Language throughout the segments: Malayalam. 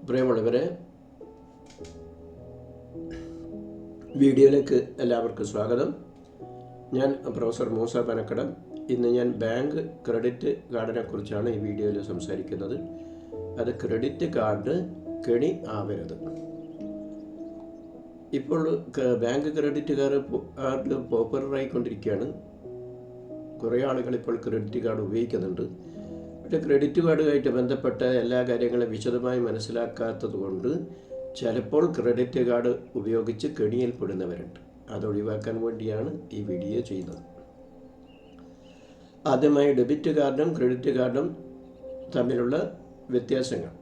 പ്രിയമുള്ളവരെ, വീഡിയോയിലേക്ക് എല്ലാവർക്കും സ്വാഗതം. ഞാൻ പ്രൊഫസർ മൂസ പനക്കടം. ഇന്ന് ഞാൻ ബാങ്ക് ക്രെഡിറ്റ് കാർഡിനെ കുറിച്ചാണ് ഈ വീഡിയോയിൽ സംസാരിക്കുന്നത്. അത് ക്രെഡിറ്റ് കാർഡ് കെണി ആവരുത്. ഇപ്പോൾ ബാങ്ക് ക്രെഡിറ്റ് കാർഡ് പോപ്പുലറായിക്കൊണ്ടിരിക്കുകയാണ്. കുറേ ആളുകൾ ഇപ്പോൾ ക്രെഡിറ്റ് കാർഡ് ഉപയോഗിക്കുന്നുണ്ട്. പക്ഷേ ക്രെഡിറ്റ് കാർഡുമായിട്ട് ബന്ധപ്പെട്ട എല്ലാ കാര്യങ്ങളും വിശദമായി മനസ്സിലാക്കാത്തത് കൊണ്ട് ചിലപ്പോൾ ക്രെഡിറ്റ് കാർഡ് ഉപയോഗിച്ച് കെണിയിൽപ്പെടുന്നവരുണ്ട്. അതൊഴിവാക്കാൻ വേണ്ടിയാണ് ഈ വീഡിയോ ചെയ്യുന്നത്. ആദ്യമായി ഡെബിറ്റ് കാർഡും ക്രെഡിറ്റ് കാർഡും തമ്മിലുള്ള വ്യത്യാസങ്ങൾ.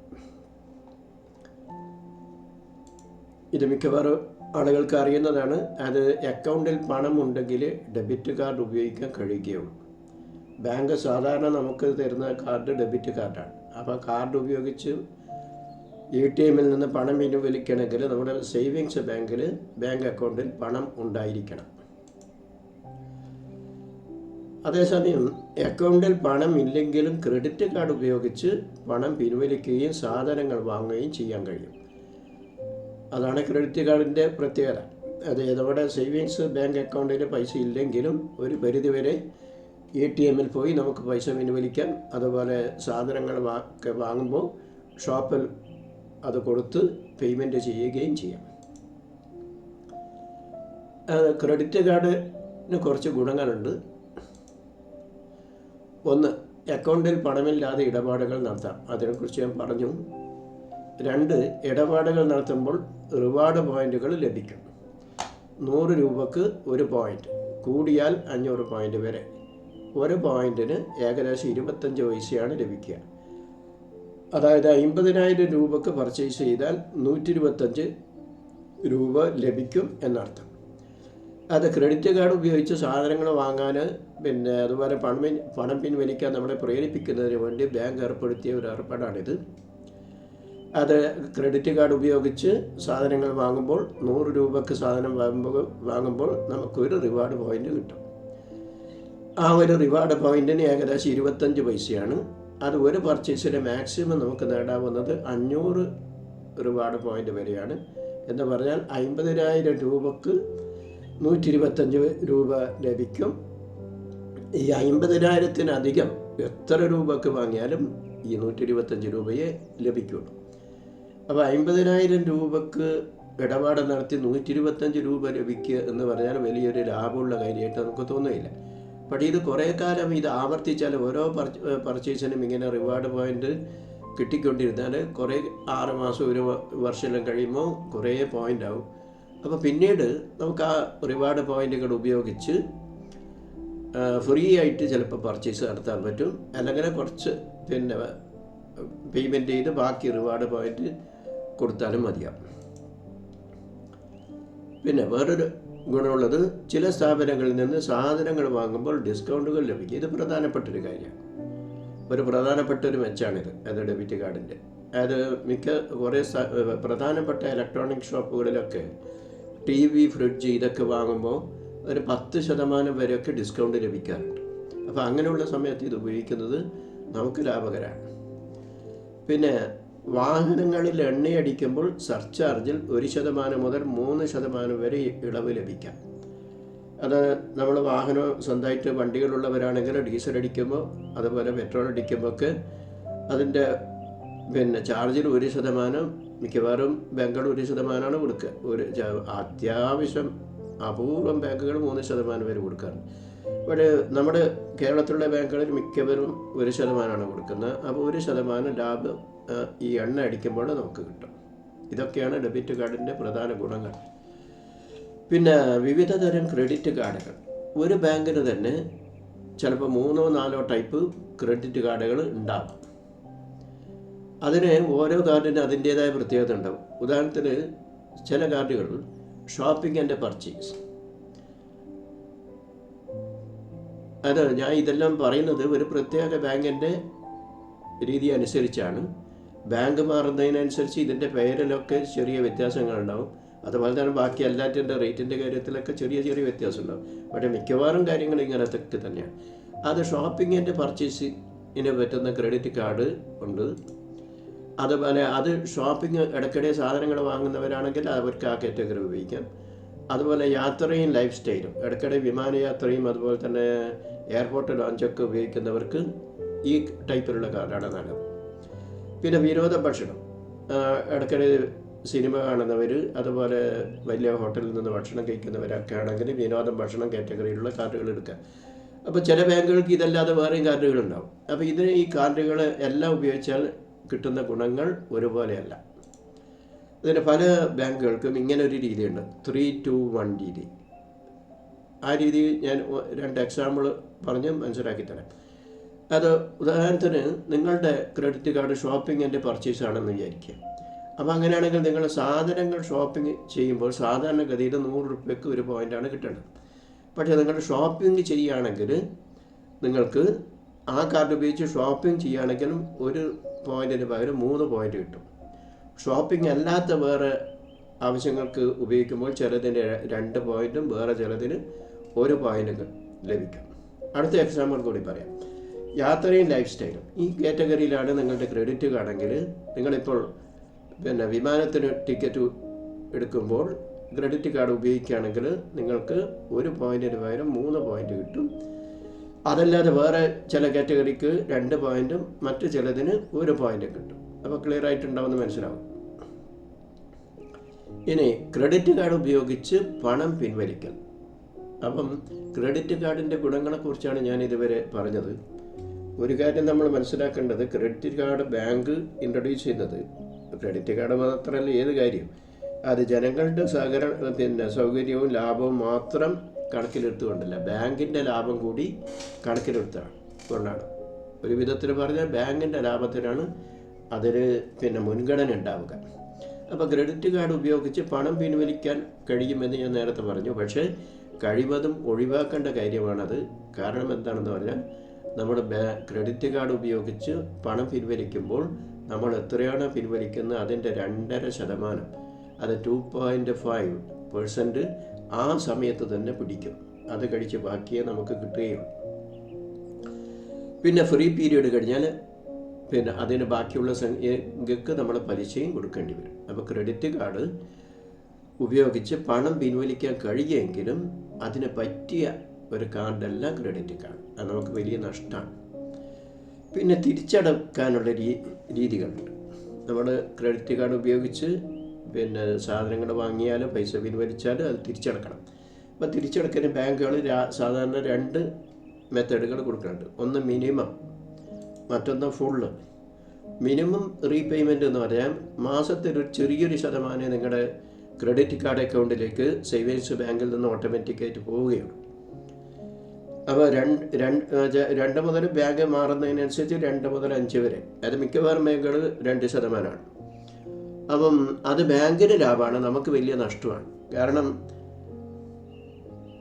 ഇത് മിക്കവാറും ആളുകൾക്ക് അറിയുന്നതാണ്. അത് അക്കൗണ്ടിൽ പണം ഉണ്ടെങ്കിൽ ഡെബിറ്റ് കാർഡ് ഉപയോഗിക്കാൻ കഴിയുകയുള്ളൂ. ബാങ്ക് സാധാരണ നമുക്ക് തരുന്ന കാർഡ് ഡെബിറ്റ് കാർഡാണ്. അപ്പോൾ കാർഡ് ഉപയോഗിച്ച് ATM നിന്ന് പണം പിൻവലിക്കണമെങ്കിൽ നമ്മുടെ സേവിങ്സ് ബാങ്ക് അക്കൗണ്ടിൽ പണം ഉണ്ടായിരിക്കണം. അതേസമയം അക്കൗണ്ടിൽ പണം ഇല്ലെങ്കിലും ക്രെഡിറ്റ് കാർഡ് ഉപയോഗിച്ച് പണം പിൻവലിക്കുകയും സാധനങ്ങൾ വാങ്ങുകയും ചെയ്യാൻ കഴിയും. അതാണ് ക്രെഡിറ്റ് കാർഡിൻ്റെ പ്രത്യേകത. അത് നമ്മുടെ സേവിങ്സ് ബാങ്ക് അക്കൗണ്ടിൽ പൈസ ഇല്ലെങ്കിലും ഒരു പരിധിവരെ ATM പോയി നമുക്ക് പൈസ പിൻവലിക്കാം. അതുപോലെ സാധനങ്ങൾ വാങ്ങുമ്പോൾ ഷോപ്പിൽ അത് കൊടുത്ത് പേയ്മെൻറ്റ് ചെയ്യുകയും ചെയ്യാം. ക്രെഡിറ്റ് കാർഡിന് കുറച്ച് ഗുണങ്ങളുണ്ട്. ഒന്ന്, അക്കൗണ്ടിൽ പണമില്ലാതെ ഇടപാടുകൾ നടത്താം. അതിനെക്കുറിച്ച് ഞാൻ പറഞ്ഞു. 2, ഇടപാടുകൾ നടത്തുമ്പോൾ റിവാർഡ് പോയിന്റുകൾ ലഭിക്കും. 100 രൂപക്ക് 1 പോയിന്റ്, കൂടിയാൽ 500 പോയിന്റ് വരെ. 1 പോയിന്റിന് ഏകദേശം 25 പൈസയാണ് ലഭിക്കുക. അതായത് 50,000 രൂപക്ക് പർച്ചേസ് ചെയ്താൽ 125 രൂപ ലഭിക്കും എന്നർത്ഥം. അത് ക്രെഡിറ്റ് കാർഡ് ഉപയോഗിച്ച് സാധനങ്ങൾ വാങ്ങാൻ അതുപോലെ പണം പിൻവലിക്കാൻ നമ്മളെ പ്രേരിപ്പിക്കുന്നതിന് വേണ്ടി ബാങ്ക് ഏർപ്പെടുത്തിയ ഒരു ഏർപ്പാടാണിത്. അത് ക്രെഡിറ്റ് കാർഡ് ഉപയോഗിച്ച് സാധനങ്ങൾ വാങ്ങുമ്പോൾ 100 രൂപക്ക് സാധനം വാങ്ങുമ്പോൾ നമുക്കൊരു റിവാർഡ് പോയിന്റ് കിട്ടും. ആ ഒരു റിവാർഡ് പോയിന്റിന് ഏകദേശം 25 പൈസയാണ്. അത് ഒരു പർച്ചേസിന് മാക്സിമം നമുക്ക് നേടാവുന്നത് 500 റിവാർഡ് പോയിന്റ് വരെയാണ്. എന്ന് പറഞ്ഞാൽ 50,000 രൂപക്ക് 125 രൂപ ലഭിക്കും. ഈ 50,000-ത്തിനധികം എത്ര രൂപക്ക് വാങ്ങിയാലും ഈ 125 രൂപയെ ലഭിക്കുള്ളൂ. അപ്പോൾ 50,000 രൂപക്ക് ഇടപാട് നടത്തി 125 രൂപ ലഭിക്കുക എന്ന് പറഞ്ഞാൽ വലിയൊരു ലാഭമുള്ള കാര്യമായിട്ട് നമുക്ക് തോന്നുകയില്ല. പക്ഷേ ഇത് കുറേ കാലം ഇത് ആവർത്തിച്ചാൽ ഓരോ പർച്ചേസിനും ഇങ്ങനെ റിവാർഡ് പോയിന്റ് കിട്ടിക്കൊണ്ടിരുന്നാൽ കുറേ 6 മാസം 1 വർഷം കഴിയുമ്പോൾ കുറേ പോയിന്റ് ആവും. അപ്പോൾ പിന്നീട് നമുക്ക് ആ റിവാർഡ് പോയിന്റുകൾ ഉപയോഗിച്ച് ഫ്രീ ആയിട്ട് ചിലപ്പോൾ പർച്ചേസ് നടത്താൻ പറ്റും. അല്ലെങ്കിൽ കുറച്ച് പേയ്മെൻറ്റ് ചെയ്ത് ബാക്കി റിവാർഡ് പോയിന്റ് കൊടുത്താലും മതിയാവും. പിന്നെ വേറൊരു ഗുണമുള്ളത്, ചില സ്ഥാപനങ്ങളിൽ നിന്ന് സാധനങ്ങൾ വാങ്ങുമ്പോൾ ഡിസ്കൗണ്ടുകൾ ലഭിക്കും. ഇത് പ്രധാനപ്പെട്ടൊരു കാര്യമാണ്. പ്രധാനപ്പെട്ടൊരു മെച്ചാണിത്. അത് ഡെബിറ്റ് കാർഡിൻ്റെ അത് കുറേ പ്രധാനപ്പെട്ട ഇലക്ട്രോണിക് ഷോപ്പുകളിലൊക്കെ TV, ഫ്രിഡ്ജ് ഇതൊക്കെ വാങ്ങുമ്പോൾ ഒരു 10% വരെയൊക്കെ ഡിസ്കൗണ്ട് ലഭിക്കാറുണ്ട്. അപ്പോൾ അങ്ങനെയുള്ള സമയത്ത് ഇത് ഉപയോഗിക്കുന്നത് നമുക്ക് ലാഭകരമാണ്. പിന്നെ വാഹനങ്ങളിൽ എണ്ണയടിക്കുമ്പോൾ സർചാർജിൽ 1% മുതൽ 3% വരെ ഇളവ് ലഭിക്കാം. അത് നമ്മൾ വാഹനം സ്വന്തമായിട്ട് വണ്ടികളുള്ളവരാണെങ്കിൽ ഡീസൽ അടിക്കുമ്പോൾ അതുപോലെ പെട്രോൾ അടിക്കുമ്പോൾ ഒക്കെ അതിൻ്റെ ചാർജിൽ 1%, മിക്കവാറും ബാങ്കുകൾ 1%ആണ് കൊടുക്കുക. അത്യാവശ്യം അപൂർവം ബാങ്കുകൾ 3% വരെ കൊടുക്കാറുണ്ട്. പക്ഷേ നമ്മുടെ കേരളത്തിലുള്ള ബാങ്കുകളിൽ മിക്കവരും 1%ആണ് കൊടുക്കുന്നത്. അപ്പോൾ 1% ലാഭം ഈ എണ്ണ അടിക്കുമ്പോൾ നമുക്ക് കിട്ടും. ഇതൊക്കെയാണ് ഡെബിറ്റ് കാർഡിൻ്റെ പ്രധാന ഗുണങ്ങൾ. പിന്നെ വിവിധ തരം ക്രെഡിറ്റ് കാർഡുകൾ. ഒരു ബാങ്കിന് തന്നെ ചിലപ്പോൾ 3-4 ടൈപ്പ് ക്രെഡിറ്റ് കാർഡുകൾ ഉണ്ടാവും. അതിന് ഓരോ കാർഡിന് അതിൻ്റേതായ പ്രത്യേകത ഉണ്ടാവും. ഉദാഹരണത്തിന് ചില കാർഡുകൾ ഷോപ്പിംഗ് ആൻഡ് പർച്ചേസ്. അത് ഞാൻ ഇതെല്ലാം പറയുന്നത് ഒരു പ്രത്യേക ബാങ്കിൻ്റെ രീതി അനുസരിച്ചാണ്. ബാങ്ക് മാറുന്നതിനനുസരിച്ച് ഇതിൻ്റെ പേരിലൊക്കെ ചെറിയ വ്യത്യാസങ്ങളുണ്ടാവും. അതുപോലെ തന്നെ ബാക്കി എല്ലാറ്റിൻ്റെ റേറ്റിൻ്റെ കാര്യത്തിലൊക്കെ ചെറിയ വ്യത്യാസം ഉണ്ടാവും. പക്ഷേ മിക്കവാറും കാര്യങ്ങൾ ഇങ്ങനത്തൊക്കെ തന്നെയാണ്. അത് ഷോപ്പിംഗ് ആൻഡ് പർച്ചേസിന് പറ്റുന്ന ക്രെഡിറ്റ് കാർഡ് ഉണ്ട്. അതുപോലെ അത് ഷോപ്പിംഗ് ഇടയ്ക്കിടെ സാധനങ്ങൾ വാങ്ങുന്നവരാണെങ്കിൽ അവർക്ക് ആ കാറ്റഗറി ഉപയോഗിക്കാം. അതുപോലെ യാത്രയും ലൈഫ് സ്റ്റൈലും ഇടയ്ക്കിടെ വിമാനയാത്രയും അതുപോലെ തന്നെ എയർപോർട്ട് ലോഞ്ചൊക്കെ ഉപയോഗിക്കുന്നവർക്ക് ഈ ടൈപ്പിലുള്ള കാർഡാണ് നല്ലത്. പിന്നെ വിനോദ ഭക്ഷണം, ഇടയ്ക്കിടെ സിനിമ കാണുന്നവർ അതുപോലെ വലിയ ഹോട്ടലിൽ നിന്ന് ഭക്ഷണം കഴിക്കുന്നവരൊക്കെ ആണെങ്കിൽ വിനോദം ഭക്ഷണം കാറ്റഗറിയിലുള്ള കാർഡുകൾ എടുക്കുക. അപ്പോൾ ചില ബാങ്കുകൾക്ക് ഇതല്ലാതെ വേറെയും കാർഡുകളുണ്ടാവും. അപ്പോൾ ഈ കാർഡുകൾ എല്ലാം ഉപയോഗിച്ചാൽ കിട്ടുന്ന ഗുണങ്ങൾ ഒരുപോലെയല്ല. ഇതിന് പല ബാങ്കുകൾക്കും ഇങ്ങനെ ഒരു രീതിയുണ്ട്, 3-2-1 രീതി. ആ രീതി ഞാൻ 2 എക്സാമ്പിൾ പറഞ്ഞ് മനസ്സിലാക്കി തരാം. അത് ഉദാഹരണത്തിന് നിങ്ങളുടെ ക്രെഡിറ്റ് കാർഡ് ഷോപ്പിങ്ങിൻ്റെ പർച്ചേസ് ആണെന്ന് വിചാരിക്കുക. അപ്പോൾ അങ്ങനെയാണെങ്കിൽ നിങ്ങൾ സാധനങ്ങൾ ഷോപ്പിംഗ് ചെയ്യുമ്പോൾ സാധാരണഗതിയിൽ 100 രൂപയ്ക്ക് 1 പോയിൻ്റാണ് കിട്ടേണ്ടത്. പക്ഷേ നിങ്ങൾ ഷോപ്പിംഗ് ചെയ്യുകയാണെങ്കിൽ നിങ്ങൾക്ക് ആ കാർഡ് ഉപയോഗിച്ച് ഷോപ്പിംഗ് ചെയ്യുകയാണെങ്കിലും 1 പോയിൻറ്റിന് പകരം 3 പോയിൻ്റ് കിട്ടും. ഷോപ്പിംഗ് അല്ലാത്ത വേറെ ആവശ്യങ്ങൾക്ക് ഉപയോഗിക്കുമ്പോൾ ചിലതിന് 2 പോയിൻറ്റും വേറെ ചിലതിന് 1 പോയിൻറ്റും ലഭിക്കും. അടുത്ത എക്സാമ്പിൾ കൂടി പറയാം. യാത്രയും ലൈഫ് സ്റ്റൈലും ഈ കാറ്റഗറിയിലാണ് നിങ്ങളുടെ ക്രെഡിറ്റ് കാർഡെങ്കിൽ നിങ്ങളിപ്പോൾ വിമാനത്തിന് ടിക്കറ്റ് എടുക്കുമ്പോൾ ക്രെഡിറ്റ് കാർഡ് ഉപയോഗിക്കുകയാണെങ്കിൽ നിങ്ങൾക്ക് 1 പോയിൻറ്റിന് പകരം 3 പോയിൻ്റ് കിട്ടും. അതല്ലാതെ വേറെ ചില കാറ്റഗറിക്ക് 2 പോയിൻറ്റും മറ്റു ചിലതിന് 1 പോയിൻറ്റും കിട്ടും. അപ്പോൾ ക്ലിയർ ആയിട്ടുണ്ടാവുമെന്ന് മനസ്സിലാവും. ഇനി ക്രെഡിറ്റ് കാർഡ് ഉപയോഗിച്ച് പണം പിൻവലിക്കൽ. അപ്പം ക്രെഡിറ്റ് കാർഡിൻ്റെ ഗുണങ്ങളെക്കുറിച്ചാണ് ഞാൻ ഇതുവരെ പറഞ്ഞത്. ഒരു കാര്യം നമ്മൾ മനസ്സിലാക്കേണ്ടത്, ക്രെഡിറ്റ് കാർഡ് ബാങ്ക് ഇൻട്രൊഡ്യൂസ് ചെയ്യുന്നത്, ക്രെഡിറ്റ് കാർഡ് മാത്രമല്ല ഏത് കാര്യം, അത് ജനങ്ങളുടെ സൗകര്യവും ലാഭവും മാത്രം കണക്കിലെടുത്തുകൊണ്ടല്ല, ബാങ്കിൻ്റെ ലാഭം കൂടി കണക്കിലെടുത്തുകൊണ്ടാണ്. ഒരു വിധത്തിൽ പറഞ്ഞാൽ ബാങ്കിൻ്റെ ലാഭത്തിനാണ് അതിന് മുൻഗണന ഉണ്ടാവുക. അപ്പോൾ ക്രെഡിറ്റ് കാർഡ് ഉപയോഗിച്ച് പണം പിൻവലിക്കാൻ കഴിയുമെന്ന് ഞാൻ നേരത്തെ പറഞ്ഞു. പക്ഷേ കഴിവതും ഒഴിവാക്കേണ്ട കാര്യമാണത്. കാരണം എന്താണെന്ന് പറഞ്ഞാൽ, നമ്മൾ ക്രെഡിറ്റ് കാർഡ് ഉപയോഗിച്ച് പണം പിൻവലിക്കുമ്പോൾ നമ്മൾ എത്രയാണോ പിൻവലിക്കുന്നത് അതിൻ്റെ 2.5%, അത് 2.5% ആ സമയത്ത് തന്നെ പിടിക്കും. അത് കഴിച്ച് ബാക്കിയേ നമുക്ക് കിട്ടുകയുള്ളൂ. പിന്നെ ഫ്രീ പീരീഡ് കഴിഞ്ഞാൽ അതിന് ബാക്കിയുള്ള സംഖ്യക്ക് നമ്മൾ പലിശയും കൊടുക്കേണ്ടി വരും. അപ്പോൾ ക്രെഡിറ്റ് കാർഡ് ഉപയോഗിച്ച് പണം പിൻവലിക്കാൻ കഴിയുമെങ്കിലും അതിന് പറ്റിയ ഒരു കാർഡല്ല ക്രെഡിറ്റ് കാർഡ്. അത് നമുക്ക് വലിയ നഷ്ടമാണ്. പിന്നെ തിരിച്ചടക്കാനുള്ള രീതികളുണ്ട്. നമ്മൾ ക്രെഡിറ്റ് കാർഡ് ഉപയോഗിച്ച് സാധനങ്ങൾ വാങ്ങിയാലും പൈസ പിൻവലിച്ചാലും അത് തിരിച്ചടക്കണം. അപ്പോൾ തിരിച്ചടക്കാൻ ബാങ്കുകൾ സാധാരണ 2 മെത്തേഡുകൾ കൊടുക്കുന്നുണ്ട്. ഒന്ന് മിനിമം, മറ്റൊന്ന് ഫുള്ള്. മിനിമം റീപേയ്മെൻറ്റ് എന്ന് പറയാൻ മാസത്തിൽ ഒരു ചെറിയൊരു ശതമാനം നിങ്ങളുടെ ക്രെഡിറ്റ് കാർഡ് അക്കൗണ്ടിലേക്ക് സേവിങ്സ് ബാങ്കിൽ നിന്ന് ഓട്ടോമാറ്റിക്കായിട്ട് പോവുകയുള്ളൂ. അപ്പോൾ 2 മുതൽ ബാങ്ക് മാറുന്നതിനനുസരിച്ച് 2 മുതൽ 5 വരെ, അത് മിക്കവാറും ബാങ്കുകൾ 2%. അപ്പം അത് ബാങ്കിന് ലാഭമാണ്, നമുക്ക് വലിയ നഷ്ടമാണ്. കാരണം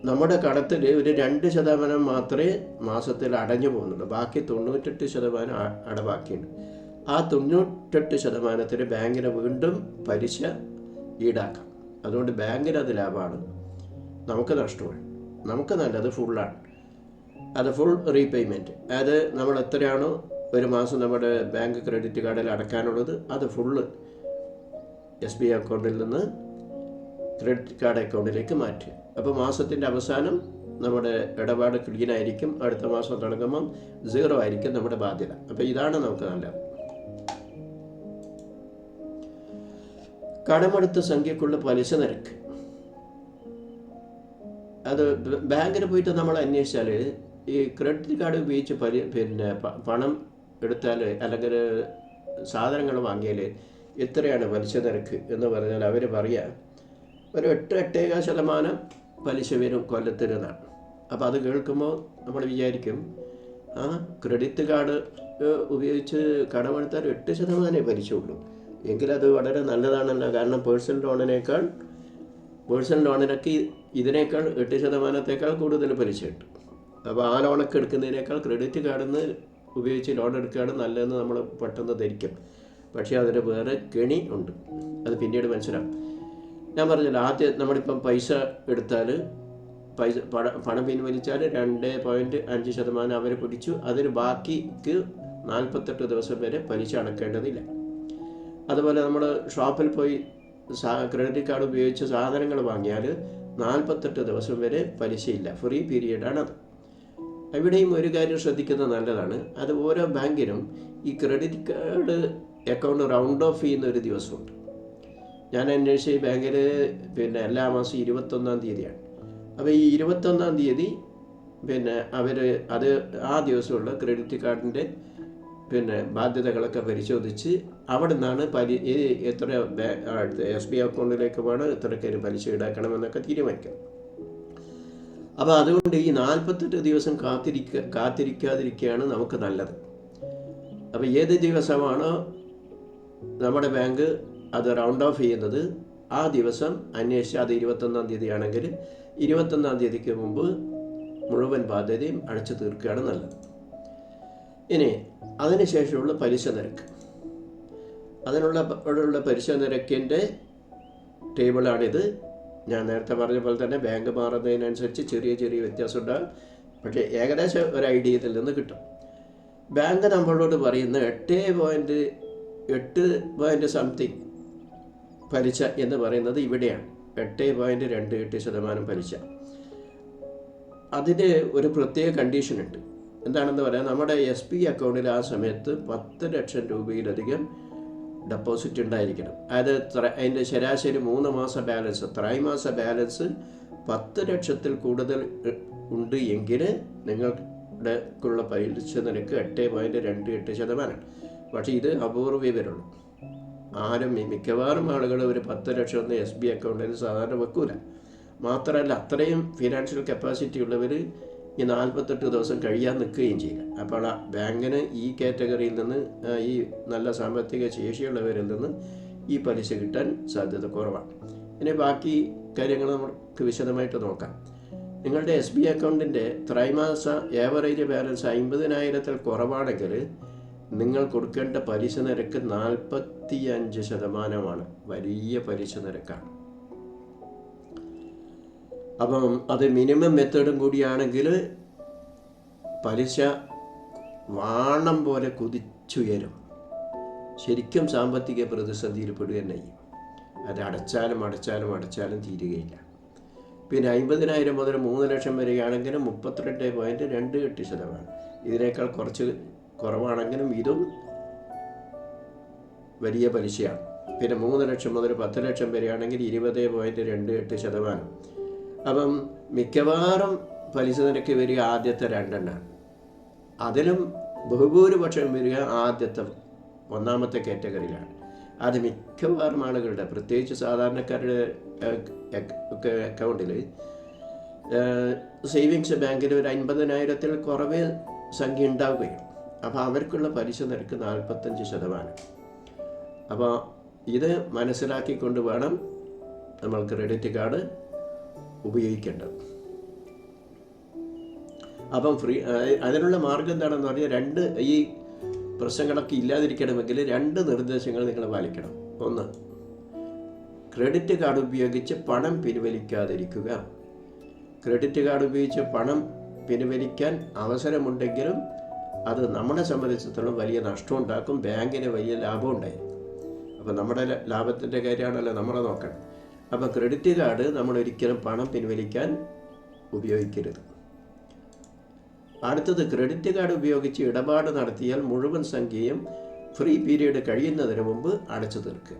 നമ്മുടെ കടത്തിൽ ഒരു 2% മാത്രമേ മാസത്തിൽ അടഞ്ഞു പോകുന്നുള്ളൂ. ബാക്കി 98% അടവാക്കിയുണ്ട്. ആ 98% ബാങ്കിന് വീണ്ടും പലിശ ഈടാക്കാം. അതുകൊണ്ട് ബാങ്കിന് അത് ലാഭമാണ്, നമുക്ക് നഷ്ടമാണ്. നമുക്ക് നല്ലത് ഫുള്ളാണ്. അത് ഫുൾ റീപേയ്മെൻറ്റ്. അത് നമ്മൾ എത്രയാണോ ഒരു മാസം നമ്മുടെ ബാങ്ക് ക്രെഡിറ്റ് കാർഡിൽ അടക്കാനുള്ളത് അത് ഫുള്ള് SBI അക്കൗണ്ടിൽ നിന്ന് ക്രെഡിറ്റ് കാർഡ് അക്കൗണ്ടിലേക്ക് മാറ്റുക. അപ്പോൾ മാസത്തിൻ്റെ അവസാനം നമ്മുടെ ഇടപാട് ക്ലീനായിരിക്കും. അടുത്ത മാസം തുടങ്ങുമ്പം 0 ആയിരിക്കും നമ്മുടെ ബാധ്യത. അപ്പോൾ ഇതാണ് നമുക്ക് നല്ലത്. കടമെടുത്ത സംഖ്യക്കുള്ള പലിശ നിരക്ക്, അത് ബാങ്കിന് പോയിട്ട് നമ്മൾ അന്വേഷിച്ചാൽ ഈ ക്രെഡിറ്റ് കാർഡ് ഉപയോഗിച്ച് പണം എടുത്താൽ അല്ലെങ്കിൽ സാധനങ്ങൾ വാങ്ങിയാൽ എത്രയാണ് പലിശ നിരക്ക് എന്ന് പറഞ്ഞാൽ അവർ പറയുക ഒരു 8-8.5% പലിശ വരും കൊല്ലത്തിനെന്നാണ്. അപ്പോൾ അത് കേൾക്കുമ്പോൾ നമ്മൾ വിചാരിക്കും, ആ ക്രെഡിറ്റ് കാർഡ് ഉപയോഗിച്ച് കടമെടുത്താൽ 8% പലിശ ഉള്ളൂ. എങ്കിലത് വളരെ നല്ലതാണല്ലോ. കാരണം പേഴ്സണൽ ലോണിനൊക്കെ ഇതിനേക്കാൾ 8%-ത്തേക്കാൾ കൂടുതൽ പലിശ കിട്ടും. അപ്പോൾ ആ ലോണൊക്കെ എടുക്കുന്നതിനേക്കാൾ ക്രെഡിറ്റ് കാർഡിൽ നിന്ന് ഉപയോഗിച്ച് ലോൺ എടുക്കുകയാണ് നല്ലതെന്ന് നമ്മൾ പെട്ടെന്ന് ധരിക്കും. പക്ഷേ അതിന് വേറെ കെണി ഉണ്ട്, അത് പിന്നീട് മനസ്സിലാവും. ഞാൻ പറഞ്ഞല്ലോ, ആദ്യം നമ്മളിപ്പം പൈസ എടുത്താൽ പണം പിൻവലിച്ചാൽ 2.5% അവർ പിടിച്ചു. അതിന് ബാക്കിക്ക് 48 ദിവസം വരെ പലിശ അടക്കേണ്ടതില്ല. അതുപോലെ നമ്മൾ ഷോപ്പിൽ പോയി ക്രെഡിറ്റ് കാർഡ് ഉപയോഗിച്ച് സാധനങ്ങൾ വാങ്ങിയാൽ 48 ദിവസം വരെ പലിശയില്ല, ഫ്രീ പീരീഡാണത്. ഇവിടെയും ഒരു കാര്യം ശ്രദ്ധിക്കുന്നത് നല്ലതാണ്. അത് ഓരോ ബാങ്കിനും ഈ credit card account round of ചെയ്യുന്ന ഒരു ദിവസമുണ്ട്. ഞാൻ അന്വേഷിച്ച ഈ ബാങ്കിൽ എല്ലാ മാസം 21-ാം തീയതിയാണ്. അപ്പോൾ ഈ 21-ാം തീയതി അവർ അത് ആ ദിവസമുള്ള ക്രെഡിറ്റ് കാർഡിൻ്റെ ബാധ്യതകളൊക്കെ പരിശോധിച്ച് അവിടെ നിന്നാണ് എത്ര SBI അക്കൗണ്ടിലേക്ക് വേണം, എത്രക്കേര് പലിശ ഈടാക്കണമെന്നൊക്കെ തീരുമാനിക്കണം. അപ്പോൾ അതുകൊണ്ട് ഈ 48 ദിവസം കാത്തിരിക്കാതിരിക്കുകയാണ് നമുക്ക് നല്ലത്. അപ്പോൾ ഏത് ദിവസമാണോ നമ്മുടെ ബാങ്ക് അത് റൗണ്ട് ഓഫ് ചെയ്യുന്നത് ആ ദിവസം അന്വേഷിച്ച് അത് 21-ാം തീയതി ആണെങ്കിൽ 21-ാം തീയതിക്ക് മുമ്പ് മുഴുവൻ ബാധ്യതയും അടച്ചു തീർക്കുകയാണ് നല്ലത്. ഇനി അതിനുശേഷമുള്ള പലിശ നിരക്ക്, അതിനുള്ള പലിശ നിരക്കിൻ്റെ ടേബിളാണിത്. ഞാൻ നേരത്തെ പറഞ്ഞ പോലെ തന്നെ ബാങ്ക് മാറുന്നതിനനുസരിച്ച് ചെറിയ ചെറിയ വ്യത്യാസം ഉണ്ടാകും, പക്ഷേ ഏകദേശം ഒരു ഐഡിയ ഇതിൽ നിന്ന് കിട്ടും. ബാങ്ക് നമ്മളോട് പറയുന്ന 8 സംതിങ് പലിശ എന്ന് പറയുന്നത് ഇവിടെയാണ്. 8.28% പലിശ. അതിന് ഒരു പ്രത്യേക കണ്ടീഷനുണ്ട്. എന്താണെന്ന് പറയാം, നമ്മുടെ SBI അക്കൗണ്ടിൽ ആ സമയത്ത് 10 ലക്ഷം രൂപയിലധികം ഡെപ്പോസിറ്റ് ഉണ്ടായിരിക്കണം. അതിൻ്റെ ശരാശരി 3 മാസ ബാലൻസ്, ത്രൈമാസ ബാലൻസ് 10 ലക്ഷത്തിൽ കൂടുതൽ ഉണ്ട് എങ്കിൽ നിങ്ങൾക്കുള്ള പലിശ നിരക്ക് 8.28%. പക്ഷേ ഇത് അപൂർവേ വരുള്ളൂ. മിക്കവാറും ആളുകൾ ഒരു 10 ലക്ഷം ഒന്നും SBI അക്കൗണ്ടിൽ സാധാരണ വെക്കൂല. മാത്രമല്ല അത്രയും ഫിനാൻഷ്യൽ കപ്പാസിറ്റി ഉള്ളവർ ഈ 48 ദിവസം കഴിയാൻ നിൽക്കുകയും ചെയ്യില്ല. അപ്പോൾ ആ ബാങ്കിന് ഈ കാറ്റഗറിയിൽ നിന്ന്, ഈ നല്ല സാമ്പത്തിക ശേഷിയുള്ളവരിൽ നിന്ന് ഈ പലിശ കിട്ടാൻ സാധ്യത കുറവാണ്. ഇനി ബാക്കി കാര്യങ്ങൾ നമുക്ക് വിശദമായിട്ട് നോക്കാം. നിങ്ങളുടെ SBI അക്കൗണ്ടിൻ്റെ ത്രൈമാസ ഏവറേജ് ബാലൻസ് 50,000-ൽ കുറവാണെങ്കിൽ നിങ്ങൾ കൊടുക്കേണ്ട പലിശ നിരക്ക് 45%. വലിയ പലിശ നിരക്കാണ്. അപ്പം അത് മിനിമം മെത്തേഡും കൂടിയാണെങ്കിൽ പലിശ വാണം പോലെ കുതിച്ചുയരും. ശരിക്കും സാമ്പത്തിക പ്രതിസന്ധിയിൽ പെടുക തന്നെ ചെയ്യും. അത് അടച്ചാലും തീരുകയില്ല. പിന്നെ 50,000 മുതൽ 3 ലക്ഷം വരെയാണെങ്കിലും 32.28%. ഇതിനേക്കാൾ കുറച്ച് കുറവാണെങ്കിലും ഇതും വലിയ പലിശയാണ്. പിന്നെ 3 ലക്ഷം മുതൽ 10 ലക്ഷം വരെയാണെങ്കിൽ 20.28%. അപ്പം മിക്കവാറും പലിശ നിരക്ക് വരിക ആദ്യത്തെ 2 അതിലും ബഹുഭൂരിപക്ഷം വരിക ആദ്യത്തെ 1ാമത്തെ കാറ്റഗറിയിലാണ്. അത് മിക്കവാറും ആളുകളുടെ, പ്രത്യേകിച്ച് സാധാരണക്കാരുടെ ഒക്കെ അക്കൗണ്ടിൽ സേവിങ്സ് ബാങ്കിൽ ഒരു 50,000-ൽ കുറവേ സംഖ്യ ഉണ്ടാവുകയും. അപ്പോൾ അവർക്കുള്ള പലിശ നിരക്ക് 45%. അപ്പോൾ ഇത് മനസ്സിലാക്കിക്കൊണ്ട് വേണം നമ്മൾ ക്രെഡിറ്റ് കാർഡ് ഉപയോഗിക്കേണ്ടത്. അപ്പം അതിനുള്ള മാർഗം എന്താണെന്ന് പറഞ്ഞാൽ ഈ പ്രശ്നങ്ങളൊക്കെ ഇല്ലാതിരിക്കണമെങ്കിൽ 2 നിർദ്ദേശങ്ങൾ നിങ്ങൾ പാലിക്കണം. 1, ക്രെഡിറ്റ് കാർഡ് ഉപയോഗിച്ച് പണം പിൻവലിക്കാതിരിക്കുക. ക്രെഡിറ്റ് കാർഡ് ഉപയോഗിച്ച് പണം പിൻവലിക്കാൻ അവസരമുണ്ടെങ്കിലും അത് നമ്മളെ സംബന്ധിച്ചിടത്തോളം വലിയ നഷ്ടം ഉണ്ടാക്കും, ബാങ്കിന് വലിയ ലാഭം ഉണ്ടായിരിക്കും. അപ്പോൾ നമ്മുടെ ലാഭത്തിൻ്റെ കാര്യമാണല്ലോ നമ്മളെ നോക്കണം. അപ്പോൾ ക്രെഡിറ്റ് കാർഡ് നമ്മൾ ഒരിക്കലും പണം പിൻവലിക്കാൻ ഉപയോഗിക്കരുത്. അടുത്തത്, ക്രെഡിറ്റ് കാർഡ് ഉപയോഗിച്ച് ഇടപാട് നടത്തിയാൽ മുഴുവൻ സംഖ്യയും ഫ്രീ പീരീഡ് കഴിയുന്നതിന് മുമ്പ് അടച്ചു തീർക്കുക.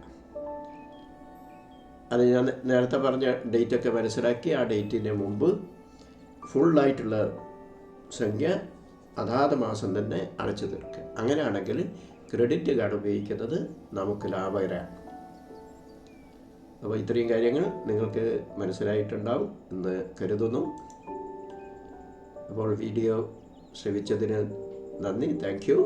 അത് ഞാൻ നേരത്തെ പറഞ്ഞ ഡേറ്റൊക്കെ മനസ്സിലാക്കി ആ ഡേറ്റിന് മുമ്പ് ഫുള്ളായിട്ടുള്ള സംഖ്യ അതാത് മാസം തന്നെ അടച്ചു തീർക്കുക. അങ്ങനെയാണെങ്കിൽ ക്രെഡിറ്റ് കാർഡ് ഉപയോഗിക്കുന്നത് നമുക്ക് ലാഭകരമാണ്. അപ്പോൾ ഇത്രയും കാര്യങ്ങൾ നിങ്ങൾക്ക് മനസ്സിലായിട്ടുണ്ടാവും എന്ന് കരുതുന്നു. അപ്പോൾ വീഡിയോ ശ്രവിച്ചതിന് നന്ദി. Thank you.